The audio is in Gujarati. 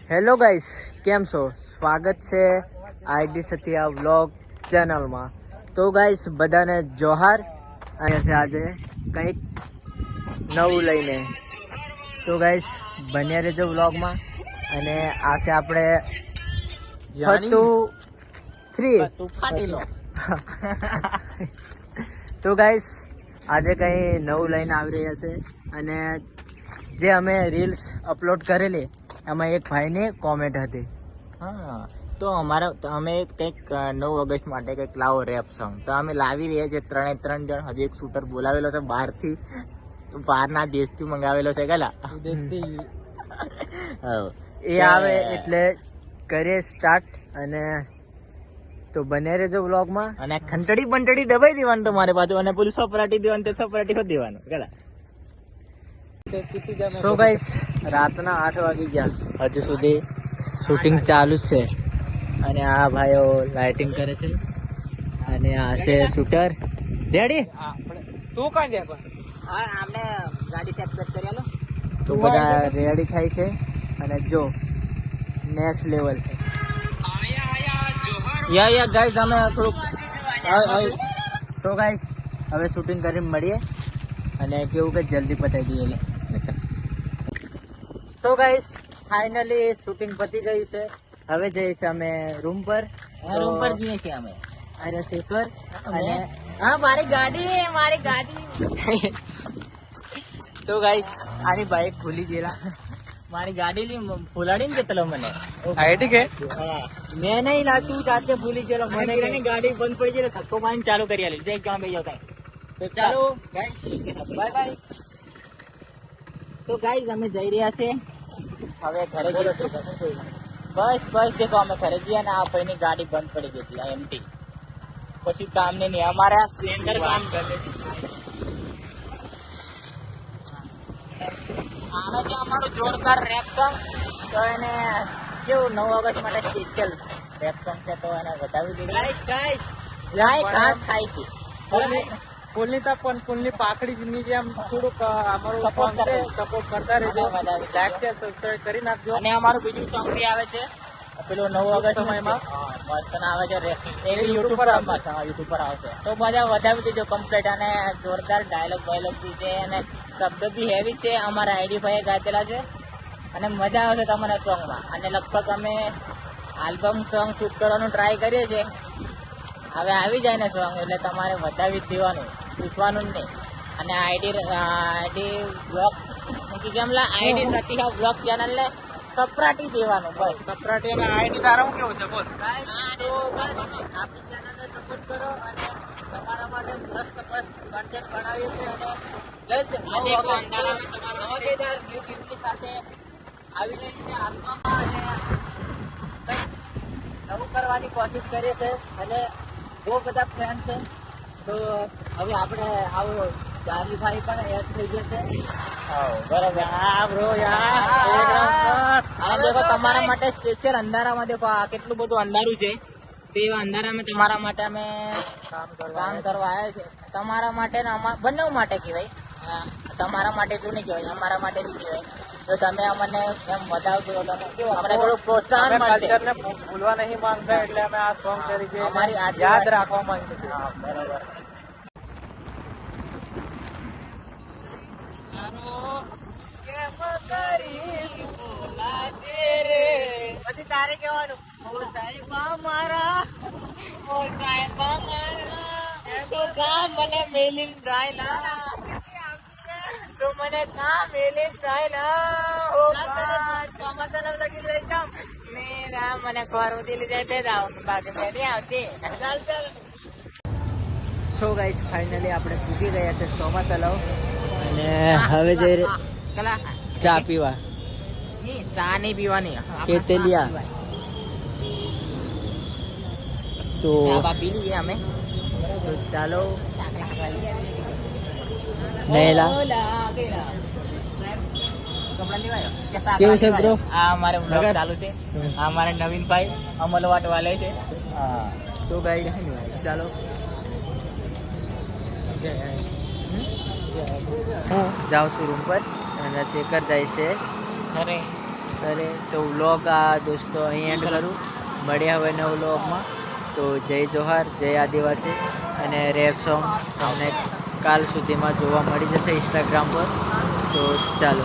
હેલો ગાઈસ, કેમ છો? સ્વાગત છે આઈડી સત્યા વ્લોગ ચેનલમાં. તો ગાઈસ બધાને જોહાર. અને આજે કંઈક નવું લઈને. તો ગાઈસ બન્યા રહેજો વ્લોગમાં. અને આ છે આપણે તો ગાઈસ આજે કંઈ નવું લઈને આવી રહ્યા છે. અને જે અમે રીલ્સ અપલોડ કરેલી એમાં એક ભાઈની કોમેન્ટ હતી. હા, તો અમે કંઈક 9 ઓગસ્ટ માટે કંઈક લાવો રેપ સોંગ તો અમે લાવી રહ્યા છીએ. 3 જણ. હજી એક શૂટર બોલાવેલો છે બહારના દેશથી મંગાવેલો છે. એ આવે એટલે કરીએ સ્ટાર્ટ. અને તો બને રહેજો વ્લોગમાં. અને ખંટડી બંટડી દબાઈ દેવાનું તમારે પાછું, અને પેલું સપરાટી દેવાનું તે સપરાટી ખોદ દેવાનું. સો ગાઈસ રાતના 8 વાગી ગયા, હજુ સુધી શૂટિંગ ચાલુ જ છે. અને આ ભાઈઓ લાઇટિંગ કરે છે. અને આ છે શૂટર રેડી. તું કાં જાય પણ? હા, આમને ગાડી સેટ કરી આલો. તો બધા રેડી થાય છે. અને જો નેક્સ્ટ લેવલ. યા ગાઈસ અમે થોડુંક સો ગાઈસ હવે શૂટિંગ કરીને મળીએ. અને કેવું કે જલ્દી પતાવી દઈએ. તો ગાઈસ ફાઇનલી શૂટિંગ પતી ગયું છે. હવે જઈએ છીએ અમે રૂમ પર જઈએ છીએ અમે. અરે શેખર અને હા, મારી ગાડી તો ગાઈસ આની બાઇક ભૂલી ગયેલા. મારી ગાડી ફૂલાડી ને જતલો મને. આઈડી કે હા, મેં નહીં લાગતું જાતે ભૂલી ગયેલો. મને ગાડી બંધ પડી ગઈ, ધક્કો મારીને ચાલુ કરી આલી. જઈ ક્યાં ગયો કઈ. તો ચાલો ગાઈસ બાય બાય. તો ગાઈસ અમે જઈ રહ્યા છે હવે ઘરે. બસ દેખો અમે ઘરે જઈએ ને આ ભાઈની ગાડી બંધ પડી ગઈ હતી એમટી. પછી કામ નહીં અમારે આ સ્પ્લેન્ડર કામ કરે. આનો છે અમારો જોરદાર રેપ સોંગ. તો એને કેવું 9 ઓગસ્ટ માટે સ્પેશિયલ રેપ સોંગ છે, તો એને વધાવી દીધું. ગાઈસ ખાસ થાય છે. ફૂલની તક પણ ફૂલની પાકડી જેમ થોડુંક અમારું સપોર્ટ કરતા રહેજો. લાઈક શેર સબસ્ક્રાઇબ કરી નાખજો. અને અમારું બીજું સોંગ બી આવે છે પેલું 9 ઓગસ્ટ સમયમાં મસ્ત આવે છે. એ યુટ્યુબ પર આવશે. તો બધા વધાવી દેજો કમ્પ્લીટ. અને જોરદાર ડાયલોગ બી છે અને શબ્દ બી હેવી છે. અમારા આઈડી ભાઈએ ગાતેલા છે. અને મજા આવશે તમને સોંગમાં. અને લગભગ અમે આલ્બમ સોંગ શૂટ કરવાનું ટ્રાય કરીએ છીએ. હવે આવી જાય ને સોંગ એટલે તમારે વધાવી જ દેવાનું, પૂછવાનું જ નહીં. અને આઈડી બ્લોગ કેમલા આઈડી સતીહા બ્લોગ ચેનલને સપરાટી દેવાનું. બસ સપરાટી અને આઈડી તારા કેવું છે બોલ. તો બસ આપણી ચેનલને સપોર્ટ કરો. અને તમારા માટે મસ્ત કન્ટેન્ટ બનાવીએ છીએ. અને ધમાકેદાર ન્યૂ ગિફ્ટની સાથે આવી રહી છે આલ્બમમાં. અને કંઈક નવું કરવાની કોશિશ કરીએ છીએ. અને બહુ બધા ફ્રેન્ડ છે. તો હવે આપણે આવો ચાર્લીભાઈ પણ એડ થઈ જશે. બરોબર. હા બ્રો યાર, દેખો તમારા માટે સ્પેશિયલ અંધારામાં દેખો આ કેટલું બધું અંધારું છે. તે અંધારામાં તમારા માટે અમે કામ કરવા આવ્યા છે. તમારા માટે ને બંને માટે કહેવાય. તમારા માટે એટલું નહીં કહેવાય, અમારા માટે નહીં કહેવાય. તો તમે અમને એમ વધાવજો તો અમને થોડું પ્રોત્સાહન મળશે. ભૂલવા નહીં માંગતા એટલે અમે આ સોંગ તરીકે અમારી યાદ રાખવા માંગીએ છીએ. બરોબર. પછી તારે કહેવાનું મને મેલી જાય તો મને કા મેલી જાય મને ખબર ઉડી જાય તે બાકી મેલી આવતી. સો ગાઈસ ફાઇનલી આપણે પૂકી ગયા છે સોમા તલાવ. અને હવે જઈ ચા પીવા. ચા નહીં પીવાની, કેતલિયા. તો પી લઈએ અમે. તો ચાલો નહેલા. કેવું છે બ્રો? આ અમારે બ્લોગ ચાલુ છે. આ અમારે નવીનભાઈ અમલવાટ વાલે છે. તો ગાઈસ ચાલો હું જાઉં છું રૂમ પર અને શેખર જાય છે અરે કરે તો વ્લોગ આ દોસ્તો અહીં એન્ડ કરું. મળ્યા હવે નવા વ્લોગમાં. તો જય જોહાર, જય આદિવાસી. અને રેપ સોંગ તમને કાલ સુધીમાં જોવા મળી જશે ઇન્સ્ટાગ્રામ પર. તો ચાલો.